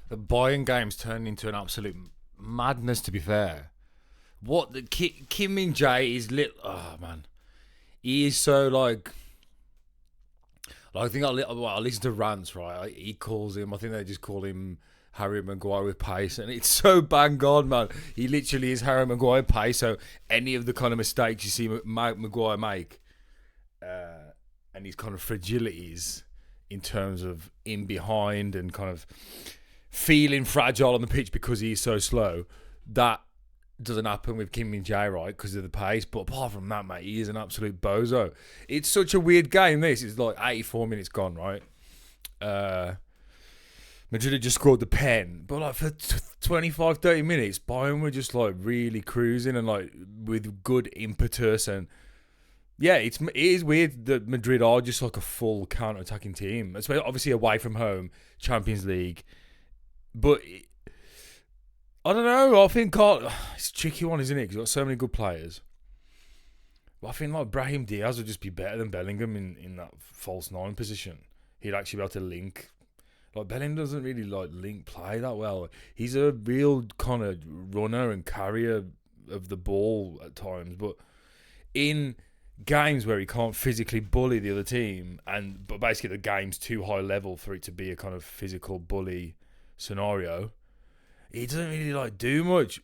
The Bayern game's turned into an absolute madness. To be fair, what the Kim Min Jae is lit. Oh man, he is so like I think I listen to rants, right? He calls him. I think they just call him Harry Maguire with pace, and it's so bang on, man. He literally is Harry Maguire pace. So any of the kind of mistakes you see Maguire make, and his kind of fragilities in terms of in behind and kind of feeling fragile on the pitch because he's so slow, that doesn't happen with Kim Min Jae, right? Because of the pace. But apart from that, mate, he is an absolute bozo. It's such a weird game. This is like 84 minutes gone, right? Madrid had just scored the pen, but like for 25, 30 minutes, Bayern were just like really cruising and like with good impetus. And yeah, it is weird that Madrid are just like a full counter-attacking team, especially obviously away from home, Champions League. But I don't know. I think it's a tricky one, isn't it? Because you've got so many good players. But I think like Brahim Diaz would just be better than Bellingham in that false nine position. He'd actually be able to link. Like Bellingham doesn't really like link play that well. He's a real kind of runner and carrier of the ball at times, but in games where he can't physically bully the other team, but basically the game's too high level for it to be a kind of physical bully scenario, he doesn't really like do much.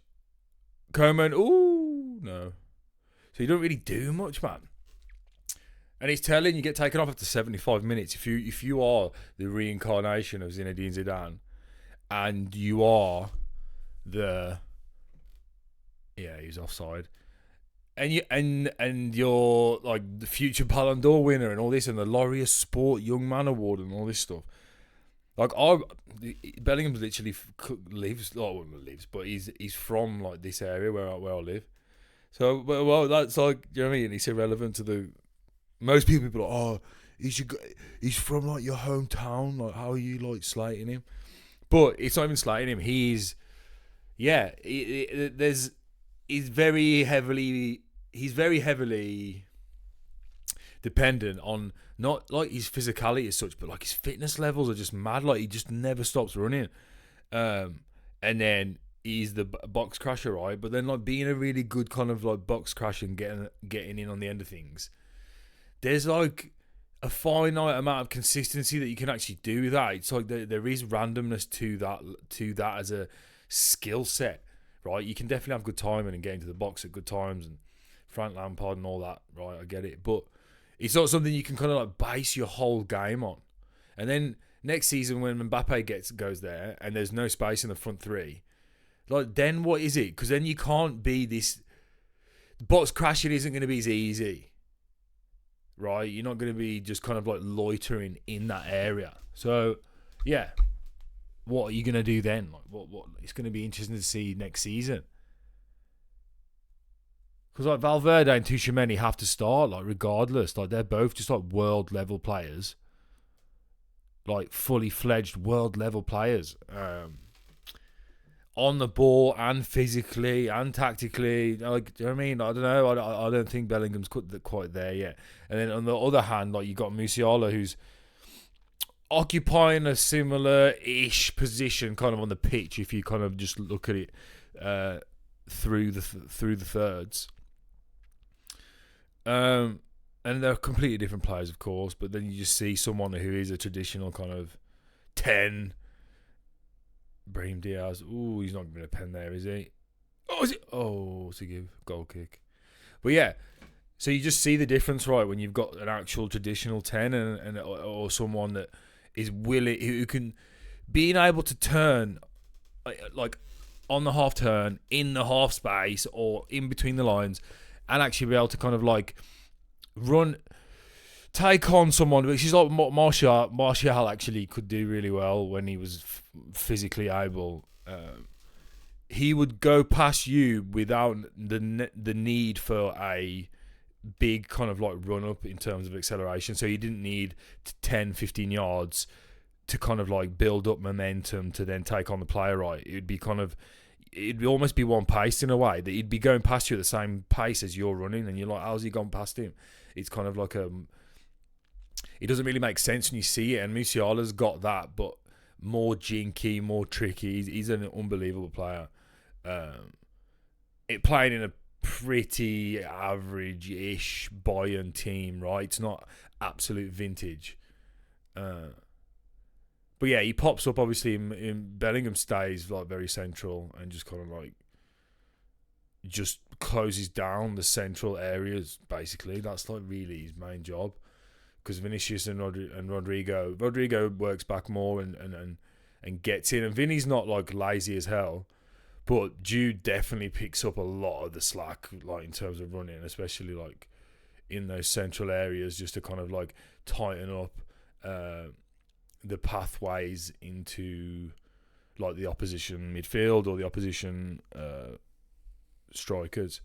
Coman, ooh, no. So you don't really do much, man. And it's telling, you get taken off after 75 minutes. If you are the reincarnation of Zinedine Zidane, and you are he's offside, and you're like the future Ballon d'Or winner and all this, and the Laureate Sport Young Man Award and all this stuff. Like Bellingham literally lives, but he's from like this area where I live. So well, that's like, you know what I mean. It's irrelevant to the most people. People are like, oh, he's from like your hometown. Like, how are you like slating him? But it's not even slating him. He's very heavily dependent on not like his physicality as such, but like his fitness levels are just mad. Like he just never stops running, and then he's the box crasher, right? But then like being a really good kind of like box crasher and getting in on the end of things, there's like a finite amount of consistency that you can actually do with that. It's like there is randomness to that as a skill set, right? You can definitely have good timing and get into the box at good times and Frank Lampard and all that, right? I get it, but it's not something you can kind of like base your whole game on. And then next season when Mbappe goes there and there's no space in the front three, like then what is it? Because then you can't be this box crashing isn't going to be as easy, right? You're not going to be just kind of like loitering in that area. So yeah, what are you going to do then? Like what? It's going to be interesting to see next season. Because like Valverde and Tchouaméni have to start, like regardless. Like they're both just like world level players, like fully fledged world level players, on the ball and physically and tactically. Like, do you know what I mean? I don't know. I don't think Bellingham's quite there yet. And then on the other hand, like you got Musiala, who's occupying a similar-ish position, kind of on the pitch. If you kind of just look at it through the thirds. And they're completely different players, of course, but then you just see someone who is a traditional kind of 10. Brahim Diaz. Ooh, he's not going to pen there, is he? Oh, is it? Oh, to give goal kick. But yeah, so you just see the difference, right, when you've got an actual traditional 10 or someone that is willing, who can, being able to turn like on the half turn, in the half space, or in between the lines, and actually be able to kind of like take on someone, which is like Martial actually could do really well when he was physically able. He would go past you without the need for a big kind of like run up in terms of acceleration. So you didn't need 10, 15 yards to kind of like build up momentum to then take on the player, right? It'd almost be one pace in a way, that he'd be going past you at the same pace as you're running, and you're like, how's he gone past him? It's kind of like it doesn't really make sense when you see it, and Musiala's got that, but more jinky, more tricky. He's an unbelievable player. It playing in a pretty average-ish Bayern team, right? It's not absolute vintage. But yeah, he pops up obviously in Bellingham stays like very central and just kind of like just closes down the central areas. Basically, that's like really his main job. Because Vinicius and Rodrigo works back more and gets in, and Vinny's not like lazy as hell, but Jude definitely picks up a lot of the slack, like in terms of running, especially like in those central areas, just to kind of like tighten up the pathways into like the opposition midfield or the opposition strikers.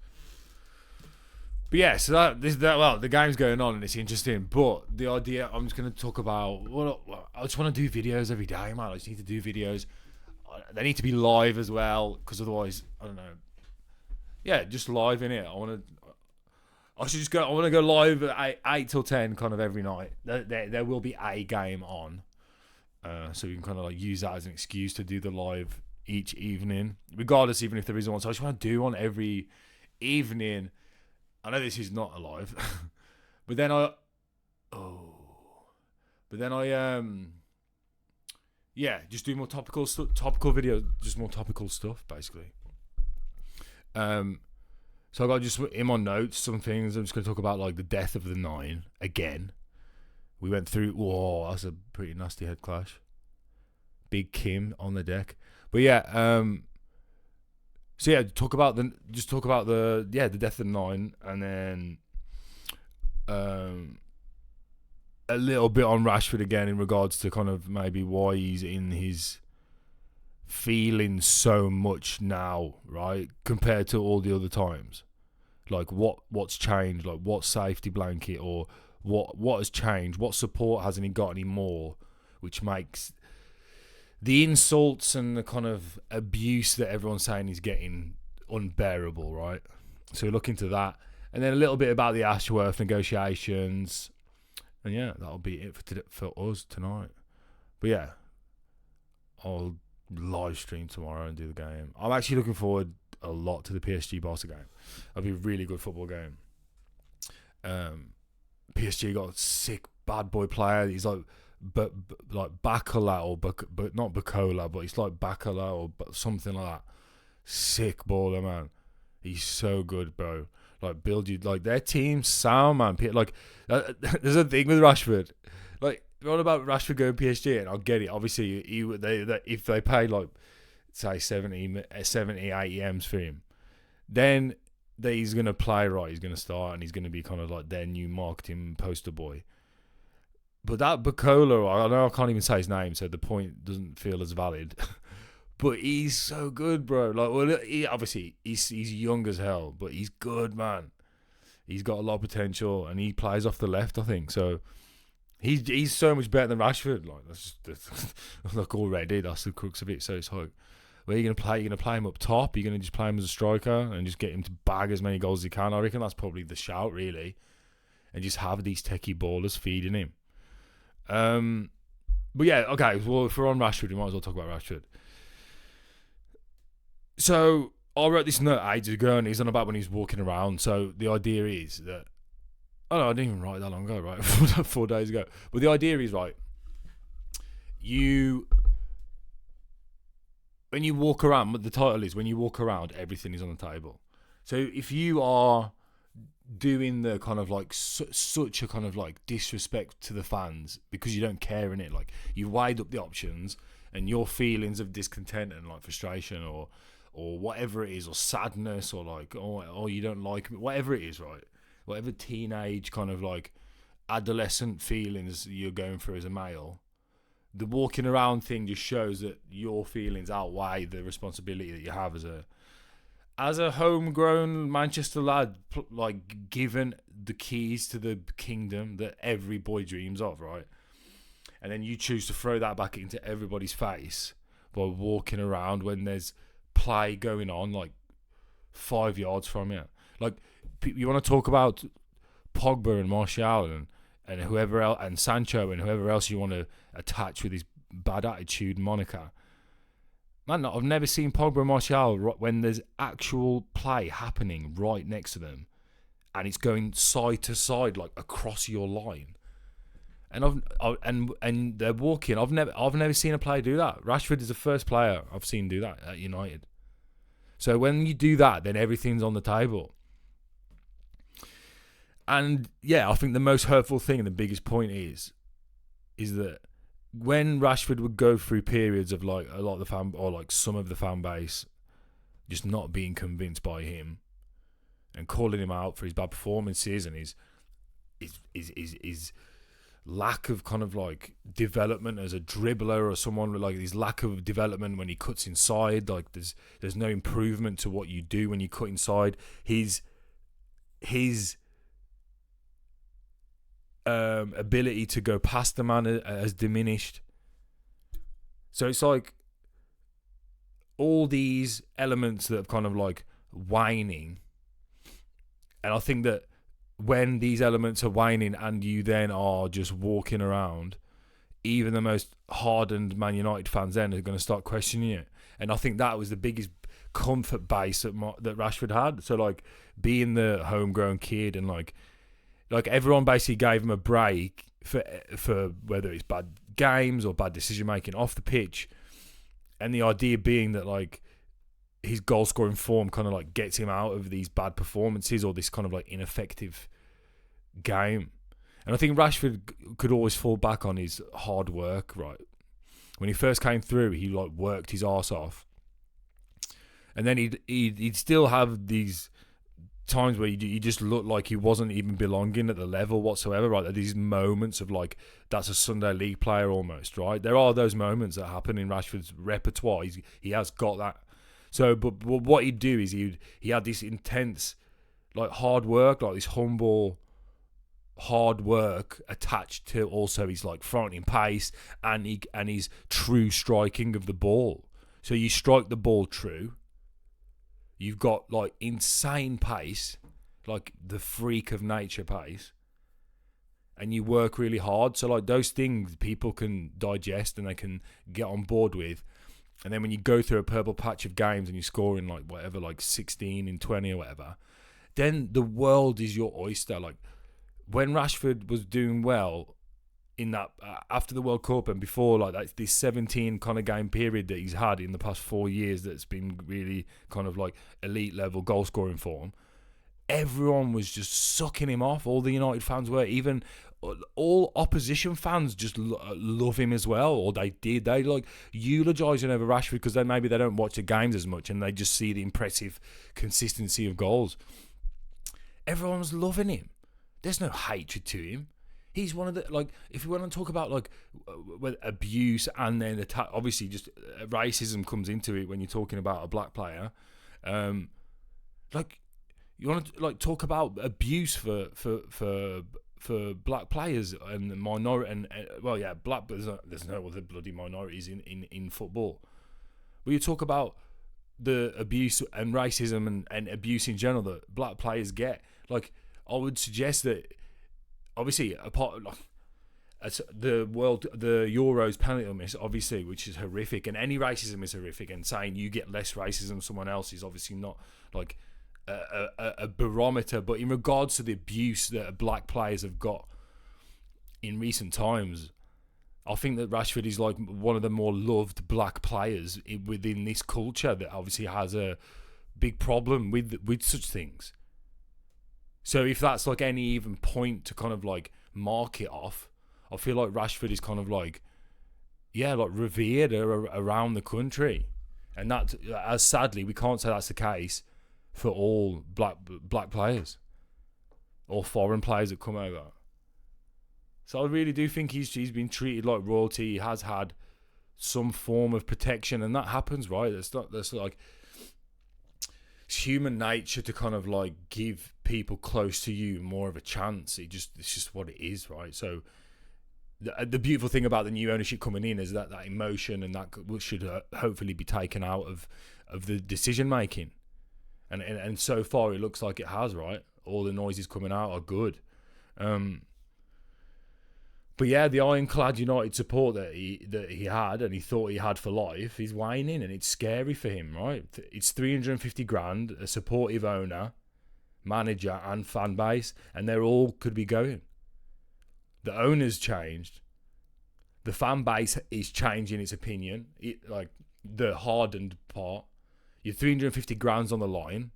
But yeah, so the game's going on and it's interesting. But the idea, I'm just going to talk about. Well, I just want to do videos every day, man. I just need to do videos. They need to be live as well, because otherwise, I don't know. Yeah, just live in it. I want to go live at 8 till 10, kind of every night. There will be a game on, so you can kind of like use that as an excuse to do the live each evening, regardless, even if there isn't one. So I just want to do one every evening. I know this is not alive, but then just do more topical videos, just more topical stuff, basically. So I got just in my notes some things. I'm just going to talk about like the death of the 9 again. We went through. Whoa, that's a pretty nasty head clash. Big Kim on the deck, but yeah. So yeah, talk about the death of the 9, and then a little bit on Rashford again in regards to kind of maybe why he's in his feelings so much now, right, compared to all the other times. Like what's changed? Like what safety blanket or what has changed? What support hasn't he got anymore? Which makes the insults and the kind of abuse that everyone's saying he's getting unbearable, right? So we look into that. And then a little bit about the Ashworth negotiations. And yeah, that'll be it for us tonight. But yeah, I'll live stream tomorrow and do the game. I'm actually looking forward a lot to the PSG Barca game. It'll be a really good football game. PSG got a sick bad boy player. He's like Bacala but not Bacola, but it's like Bacala or something like that. Sick baller, man. He's so good, bro. Like build you like their team's sound, man. Like there's a thing with Rashford. Like what about Rashford going PSG? And I'll get it. Obviously, if they pay like say 70, 80 M's for him, then he's gonna play right. He's gonna start and he's gonna be kind of like their new marketing poster boy. But that Bacola, I know I can't even say his name, so the point doesn't feel as valid. But he's so good, bro. Like, well, he's young as hell, but he's good, man. He's got a lot of potential, and he plays off the left, I think. So he's so much better than Rashford. Like that's like already that's the crux of it. So it's like, where are you gonna play? You're gonna play him up top. You're gonna just play him as a striker and just get him to bag as many goals as he can. I reckon that's probably the shout, really, and just have these techie ballers feeding him. But yeah, okay. Well, if we're on Rashford, we might as well talk about Rashford. So I wrote this note ages ago, and he's on about when he's walking around. So the idea is that I didn't even write it that long ago, right? 4 days ago. But the idea is, right, when you walk around, the title is when you walk around, everything is on the table. So if you are doing the kind of like such a kind of like disrespect to the fans because you don't care in it, like you weighed up the options and your feelings of discontent and like frustration or whatever it is, or sadness, or like oh you don't like me, whatever it is, right? Whatever teenage kind of like adolescent feelings you're going through as a male, the walking around thing just shows that your feelings outweigh the responsibility that you have as a homegrown Manchester lad, like given the keys to the kingdom that every boy dreams of, right? And then you choose to throw that back into everybody's face by walking around when there's play going on like 5 yards from you. Like, you want to talk about Pogba and Martial and whoever else, and Sancho and whoever else you want to attach with his bad attitude moniker. Man, I've never seen Pogba and Martial when there's actual play happening right next to them, and it's going side to side, like across your line. And and they're walking. I've never seen a player do that. Rashford is the first player I've seen do that at United. So when you do that, then everything's on the table. And yeah, I think the most hurtful thing and the biggest point is that when Rashford would go through periods of like a lot of the fan, or like some of the fan base just not being convinced by him and calling him out for his bad performances and his lack of kind of like development as a dribbler, or someone with like his lack of development when he cuts inside, like there's no improvement to what you do when you cut inside. His ability to go past the man has diminished. So it's like all these elements that have kind of like waning. And I think that when these elements are waning and you then are just walking around, even the most hardened Man United fans then are going to start questioning it. And I think that was the biggest comfort base that Rashford had. So like being the homegrown kid and like everyone basically gave him a break for whether it's bad games or bad decision making off the pitch, and the idea being that like his goal scoring form kind of like gets him out of these bad performances or this kind of like ineffective game. And I think Rashford could always fall back on his hard work. Right, when he first came through, he like worked his arse off, and then he'd still have these times where he just looked like he wasn't even belonging at the level whatsoever, right? These moments of like, that's a Sunday league player almost, right? There are those moments that happen in Rashford's repertoire. He has got that. So, but what he'd do is he had this intense, like hard work, like this humble hard work attached to also his like fronting pace and his true striking of the ball. So you strike the ball true. You've got like insane pace, like the freak of nature pace, and you work really hard. So like those things people can digest and they can get on board with. And then when you go through a purple patch of games and you're scoring like whatever, like 16 in 20 or whatever, then the world is your oyster. Like when Rashford was doing well in that after the World Cup and before, like that, this 17 kind of game period that he's had in the past 4 years, that's been really kind of like elite level goal scoring form. Everyone was just sucking him off. All the United fans were, even all opposition fans just love him as well, or they did. They like eulogising over Rashford because then maybe they don't watch the games as much and they just see the impressive consistency of goals. Everyone was loving him. There's no hatred to him. He's one of the, like, if we want to talk about like abuse and then attack, obviously just racism comes into it when you're talking about a black player. Like you want to like talk about abuse for black players and minority and well, yeah, black. There's no other bloody minorities in football. But you talk about the abuse and racism and abuse in general that black players get. Like I would suggest that. Obviously, apart the Euros penalty miss, obviously, which is horrific, and any racism is horrific. And saying you get less racism than someone else is obviously not like a barometer. But in regards to the abuse that black players have got in recent times, I think that Rashford is like one of the more loved black players within this culture that obviously has a big problem with such things. So if that's like any even point to kind of like mark it off, I feel like Rashford is kind of like, yeah, like revered around the country. And that, as sadly, we can't say that's the case for all black players or foreign players that come over. So I really do think he's been treated like royalty. He has had some form of protection, and that happens, right? That's like, it's human nature to kind of like give people close to you more of a chance. It's just what it is, right? So the beautiful thing about the new ownership coming in is that emotion and that should hopefully be taken out of the decision making, and so far it looks like it has, right? All the noises coming out are good, But yeah, the ironclad United support that he had and he thought he had for life is waning, and it's scary for him, right? It's 350 grand, a supportive owner, manager, and fan base, and they're all could be going. The owner's changed. The fan base is changing its opinion. Like the hardened part. You're 350 grand's on the line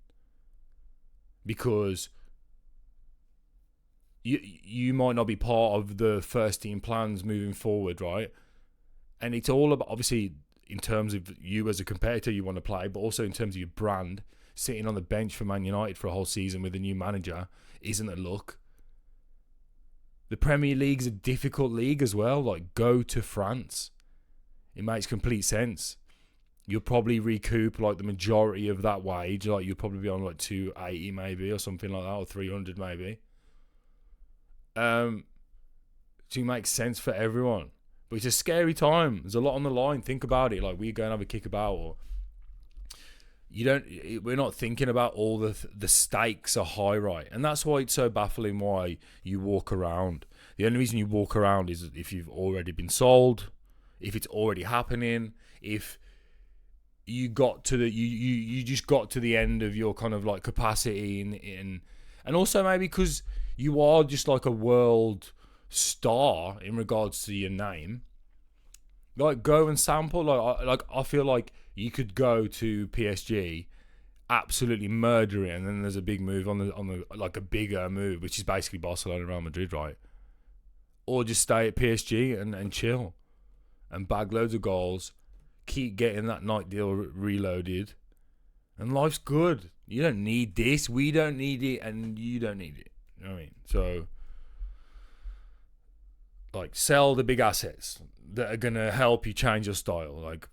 because you might not be part of the first team plans moving forward, right? And it's all about, obviously, in terms of you as a competitor you want to play, but also in terms of your brand. Sitting on the bench for Man United for a whole season with a new manager isn't a look. The Premier League's a difficult league as well. Like, go to France. It makes complete sense. You'll probably recoup like the majority of that wage. Like, you'll probably be on like 280 maybe or something like that, or 300 maybe. To make sense for everyone. But it's a scary time. There's a lot on the line. Think about it. Like, we go and have a kick about, or we're not thinking about all the stakes are high, right? And that's why it's so baffling why you walk around. The only reason you walk around is if you've already been sold, if it's already happening, if you got to the you just got to the end of your kind of like capacity in and also maybe because you are just like a world star in regards to your name. Like, go and sample. I feel like you could go to PSG, absolutely murder it, and then there's a big move on the like a bigger move, which is basically Barcelona, Real Madrid, right? Or just stay at PSG and chill, and bag loads of goals, keep getting that night deal reloaded, and life's good. You don't need this. We don't need it, and you don't need it. You know what I mean? So, like, sell the big assets that are gonna help you change your style. Like,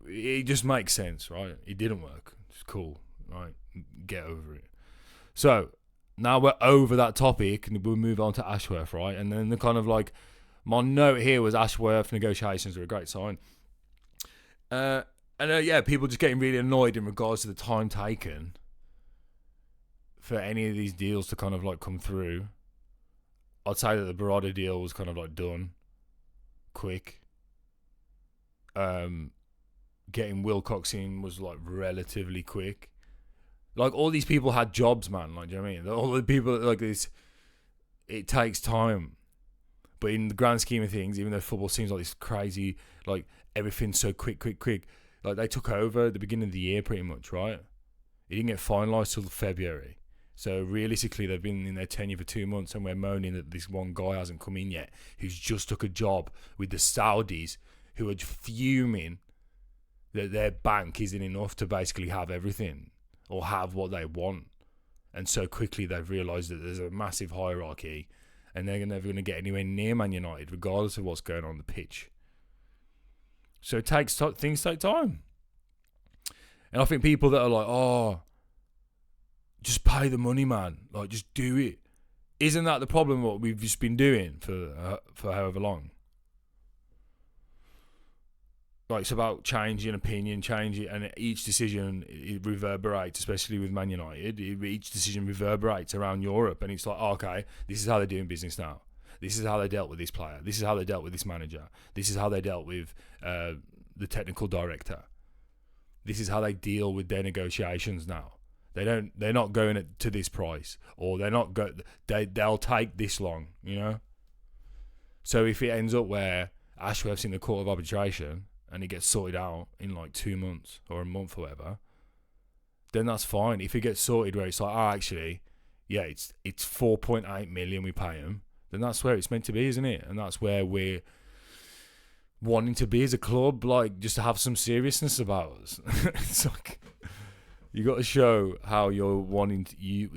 it just makes sense, right? It didn't work. It's cool, right? Get over it. So now we're over that topic, and we'll move on to Ashworth, right? And then the kind of like my note here was Ashworth negotiations are a great sign. Yeah, people just getting really annoyed in regards to the time taken for any of these deals to kind of like come through. I'd say that the Barada deal was kind of like done quick. Getting Wilcox in was like relatively quick. Like, all these people had jobs, man. Like, do you know what I mean? All the people like this, it takes time. But in the grand scheme of things, even though football seems like this crazy, like everything's so quick. Like, they took over at the beginning of the year pretty much, right? It didn't get finalised till February. So realistically, they've been in their tenure for 2 months, and we're moaning that this one guy hasn't come in yet, who's just took a job with the Saudis, who are fuming that their bank isn't enough to basically have everything or have what they want. And so quickly they've realised that there's a massive hierarchy, and they're never going to get anywhere near Man United, regardless of what's going on the pitch. So things take time. And I think people that are like, oh, just pay the money, man. Like, just do it. Isn't that the problem? What we've just been doing for however long? Like, it's about changing opinion, and each decision it reverberates, especially with Man United. Each decision reverberates around Europe, and it's like, oh, okay, this is how they're doing business now. This is how they dealt with this player. This is how they dealt with this manager. This is how they dealt with the technical director. This is how they deal with their negotiations now. They're not going to this price, or they'll take this long, you know. So if it ends up where Ashworth's in the court of arbitration and it gets sorted out in like 2 months or a month or whatever, then that's fine. If it gets sorted where it's like, oh, actually, yeah, it's 4.8 million we pay him, then that's where it's meant to be, isn't it? And that's where we're wanting to be as a club, like, just to have some seriousness about us. It's like, you got to show how you're wanting to, you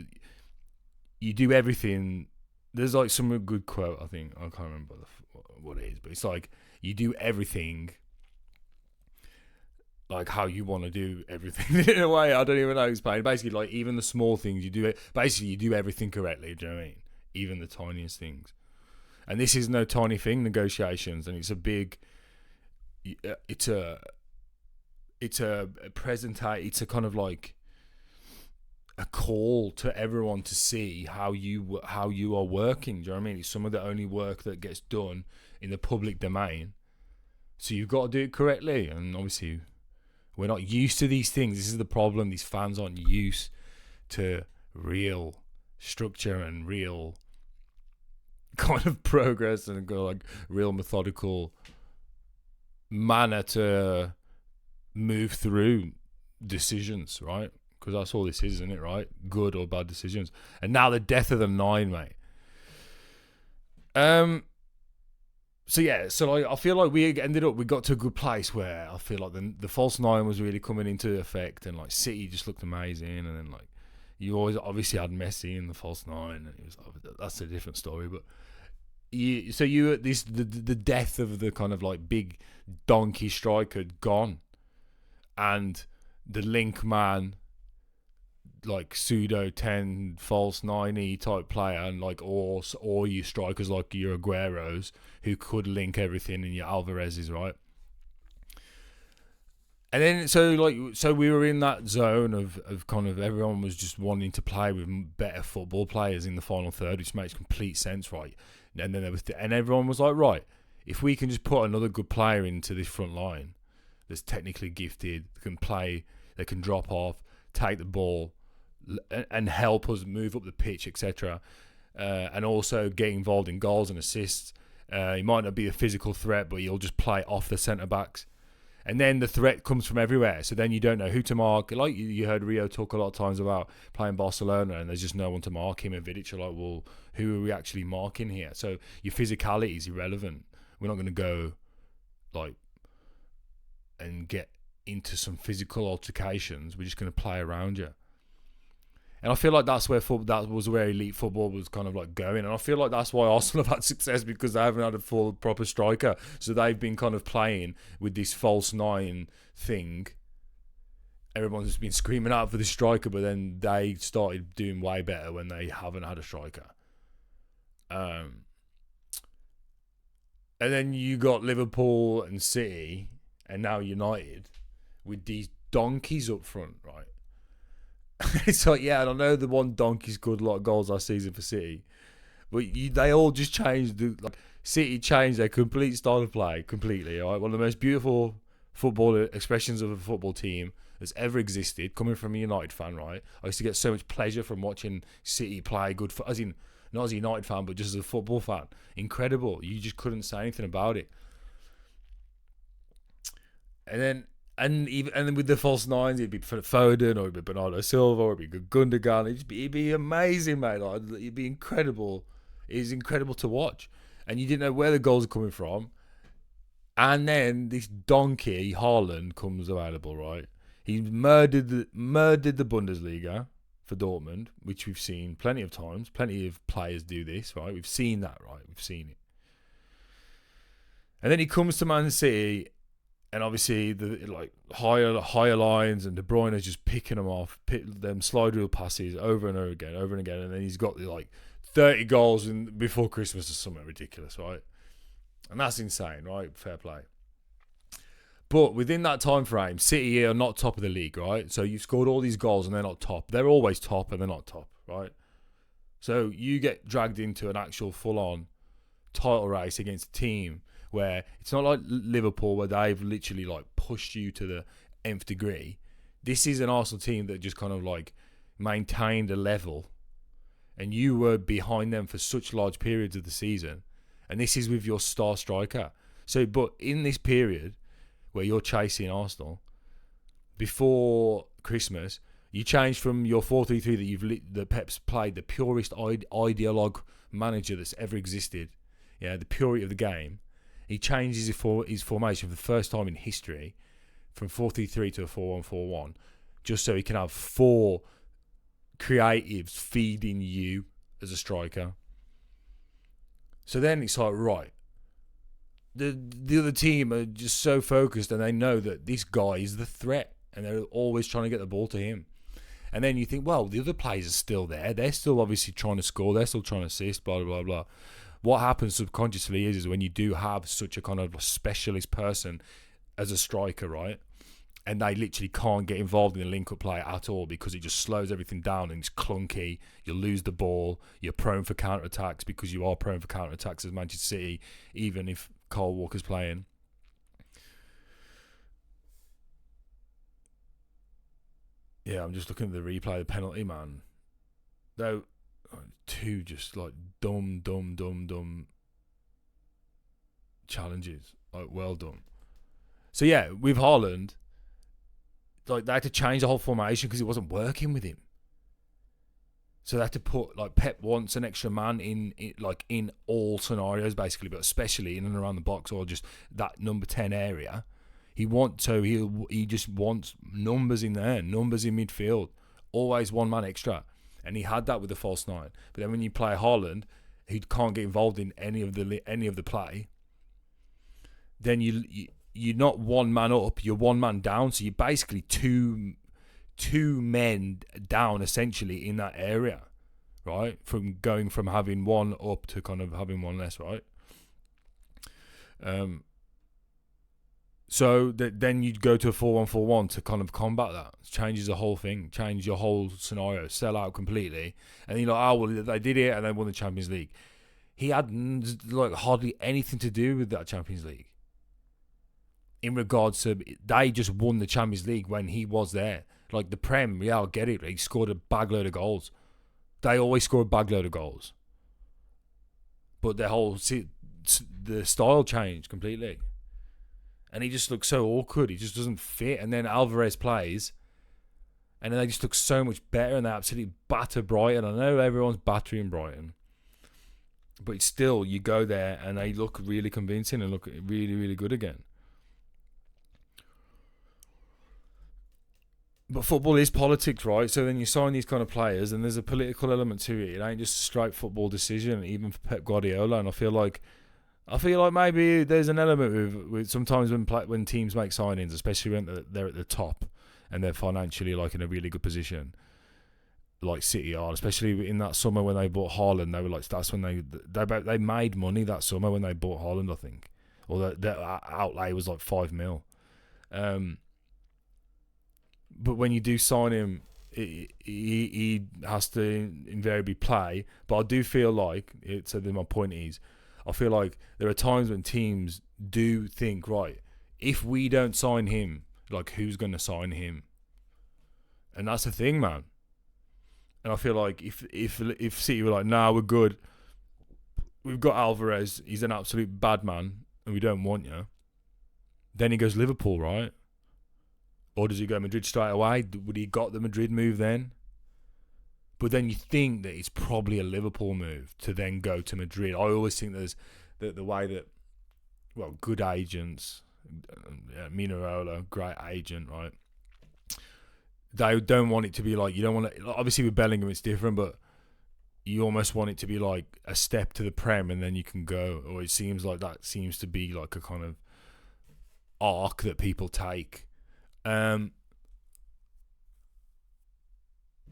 do everything. There's like some good quote, I think, I can't remember what it is, but it's like, you do everything like how you want to do everything in a way. I don't even know who's playing. Basically, like, even the small things you do it. Basically, you do everything correctly. Do you know what I mean? Even the tiniest things. And this is no tiny thing. Negotiations, and it's a big. It's a present. It's a kind of like a call to everyone to see how you are working. Do you know what I mean? It's some of the only work that gets done in the public domain. So you've got to do it correctly. And obviously, we're not used to these things. This is the problem. These fans aren't used to real structure and real kind of progress and like real methodical manner to move through decisions, right? Because that's all this is, isn't it, right? Good or bad decisions. And now the death of the nine, mate. So yeah, so like, I feel like we got to a good place where I feel like the false nine was really coming into effect, and like City just looked amazing, and then like you always obviously had Messi in the false nine, and that's a different story. But the death of the kind of like big donkey striker had gone, and the link man, like pseudo 10 false 9 type player, and like or you strikers like your Agueros who could link everything, and your Alvarez's, right? And then so we were in that zone of kind of everyone was just wanting to play with better football players in the final third, which makes complete sense, right? And then and everyone was like, right, if we can just put another good player into this front line that's technically gifted, can play, they can drop off, take the ball, and help us move up the pitch, etc. And also get involved in goals and assists. He might not be a physical threat, but he'll just play off the centre backs. And then the threat comes from everywhere. So then you don't know who to mark. Like you heard Rio talk a lot of times about playing Barcelona, and there's just no one to mark him. And Vidic are like, well, who are we actually marking here? So your physicality is irrelevant. We're not going to go like and get into some physical altercations. We're just going to play around you. And I feel like that was where elite football was kind of like going. And I feel like that's why Arsenal have had success, because they haven't had a full proper striker. So they've been kind of playing with this false nine thing. Everyone's just been screaming out for the striker, but then they started doing way better when they haven't had a striker. And then you got Liverpool and City, and now United with these donkeys up front, right? It's like, yeah, and I know the one donkey scored a lot of goals last season for City, but they all just changed. City changed their complete style of play completely. Right? One of the most beautiful football expressions of a football team that's ever existed, coming from a United fan, right? I used to get so much pleasure from watching City play good, not as a United fan, but just as a football fan. Incredible. You just couldn't say anything about it. And then with the false nines, it'd be Foden, or it'd be Bernardo Silva, or it'd be Gundogan. It'd be amazing, mate. Like, it'd be incredible. It's incredible to watch. And you didn't know where the goals are coming from. And then this donkey, Haaland, comes available, right? He murdered the Bundesliga for Dortmund, which we've seen plenty of times. Plenty of players do this, right? We've seen that, right? We've seen it. And then he comes to Man City. And obviously, the higher lines, and De Bruyne is just picking them off, them slide rule passes over and over again. And then he's got like 30 goals before Christmas or something ridiculous, right? And that's insane, right? Fair play. But within that time frame, City are not top of the league, right? So you've scored all these goals and they're not top. They're always top and they're not top, right? So you get dragged into an actual full-on title race against a team where it's not like Liverpool, where they've literally like pushed you to the nth degree. This is an Arsenal team that just kind of like maintained a level, and you were behind them for such large periods of the season. And this is with your star striker. So, but in this period where you're chasing Arsenal, before Christmas, you changed from your 4-3-3 that Pep's played, the purest ideologue manager that's ever existed. Yeah, the purity of the game. He changes his formation for the first time in history from 4-3-3 to a 4-1-4-1, just so he can have four creatives feeding you as a striker. So then it's like, right, the other team are just so focused, and they know that this guy is the threat, and they're always trying to get the ball to him. And then you think, well, the other players are still there. They're still obviously trying to score. They're still trying to assist, blah, blah, blah, blah. What happens subconsciously is when you do have such a kind of specialist person as a striker, right? and they literally can't get involved in the link-up play at all because it just slows everything down and it's clunky. You lose the ball. You're prone for counter-attacks because you are prone for counter-attacks as Manchester City, even if Kyle Walker's playing. Yeah, I'm just looking at the replay, the penalty, man. Though, two just like dumb challenges. Like, well done. So yeah, with Haaland, like they had to change the whole formation because it wasn't working with him. So they had to put, like, Pep wants an extra man in all scenarios basically, but especially in and around the box or just that number 10 area. He just wants numbers in there, numbers in midfield, always one man extra, and he had that with the false nine. But then when you play Haaland, who can't get involved in any of the play, then you're not one man up, you're one man down. So you're basically two men down essentially in that area, right? From going from having one up to kind of having one less, right? So then you'd go to a 4-1-4-1 to kind of combat that. It changes the whole thing, change your whole scenario, sell out completely. And you're like, oh, well, they did it and they won the Champions League. He had like hardly anything to do with that Champions League. In regards to, they just won the Champions League when he was there. Like the Prem, yeah, I'll get it. He scored a bag load of goals. They always score a bag load of goals. But the style changed completely. And he just looks so awkward. He just doesn't fit. And then Alvarez plays. And then they just look so much better. And they absolutely batter Brighton. I know everyone's battering Brighton. But it's still, you go there and they look really convincing and look really, really good again. But football is politics, right? So then you sign these kind of players and there's a political element to it. It ain't just a straight football decision, even for Pep Guardiola. And I feel like maybe there's an element with sometimes when teams make signings, especially when they're at the top and they're financially like in a really good position, like City are, especially in that summer when they bought Haaland. They were like, that's when they made money that summer when they bought Haaland, I think, or their outlay was like 5 mil. But when you do sign him, he has to invariably play. But I do feel like, so then my point is, I feel like there are times when teams do think, right, if we don't sign him, like, who's going to sign him? And that's the thing, man. And I feel like if City were like, nah, we're good, we've got Alvarez, he's an absolute bad man, and we don't want you, then he goes Liverpool, right? Or does he go Madrid straight away? Would he got the Madrid move then? But then you think that it's probably a Liverpool move to then go to Madrid. I always think there's the way that, well, good agents, Minarola, great agent, right? They don't want it to be like, you don't want to, obviously with Bellingham it's different, but you almost want it to be like a step to the Prem and then you can go. Or it seems like that seems to be like a kind of arc that people take. And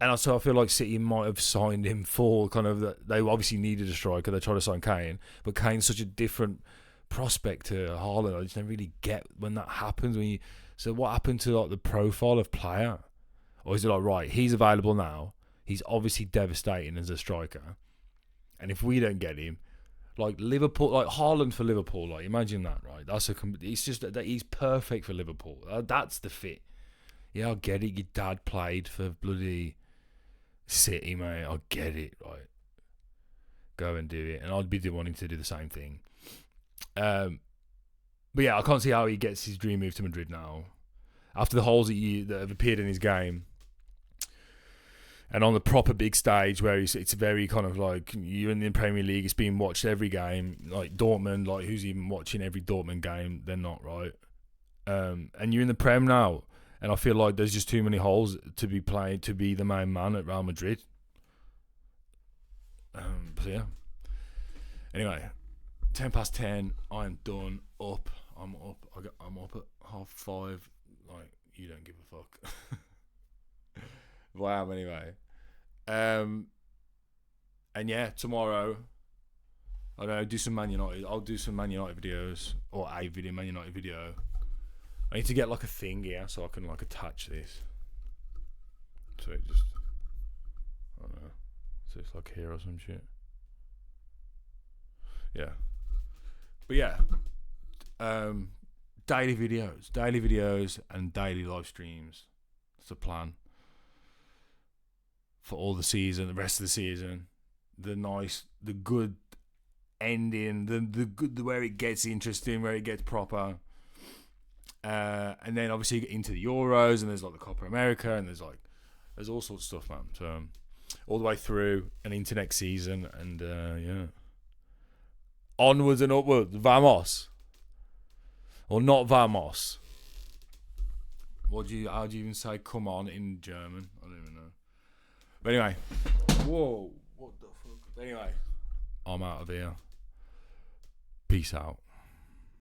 also I feel like City might have signed him for kind of that. They obviously needed a striker. They tried to sign Kane, but Kane's such a different prospect to Haaland. I just don't really get when that happens. So what happened to like the profile of player? Or is it like, right, he's available now. He's obviously devastating as a striker, and if we don't get him, like Liverpool, like Haaland for Liverpool, like imagine that, right? It's just that he's perfect for Liverpool. That's the fit. Yeah, I get it. Your dad played for bloody City, mate. I get it, right? Go and do it, and I'd be wanting to do the same thing. But yeah, I can't see how he gets his dream move to Madrid now, after the holes that have appeared in his game. And on the proper big stage where it's very kind of like you're in the Premier League, it's being watched every game. Like Dortmund, like who's even watching every Dortmund game? They're not, right? And you're in the Prem now, and I feel like there's just too many holes to be played to be the main man at Real Madrid. So yeah. Anyway, 10:10. I'm done. I'm up. I'm up at 5:30. Like, you don't give a fuck. Wow. Anyway, and yeah, tomorrow I know do some Man United. I'll do some Man United videos or a Man United video. I need to get like a thing here so I can like attach this. So it just, I don't know. So it's like here or some shit. Yeah. But yeah. Daily videos and daily live streams. That's the plan. For all the season, the rest of the season. The good ending, the good, where it gets interesting, where it gets proper. And then obviously you get into the Euros, and there's like the Copa America, and there's all sorts of stuff, man. So all the way through and into next season, and yeah, onwards and upwards. Vamos, or not vamos. How do you even say "come on" in German? I don't even know. But anyway, whoa, what the fuck? Anyway, I'm out of here. Peace out.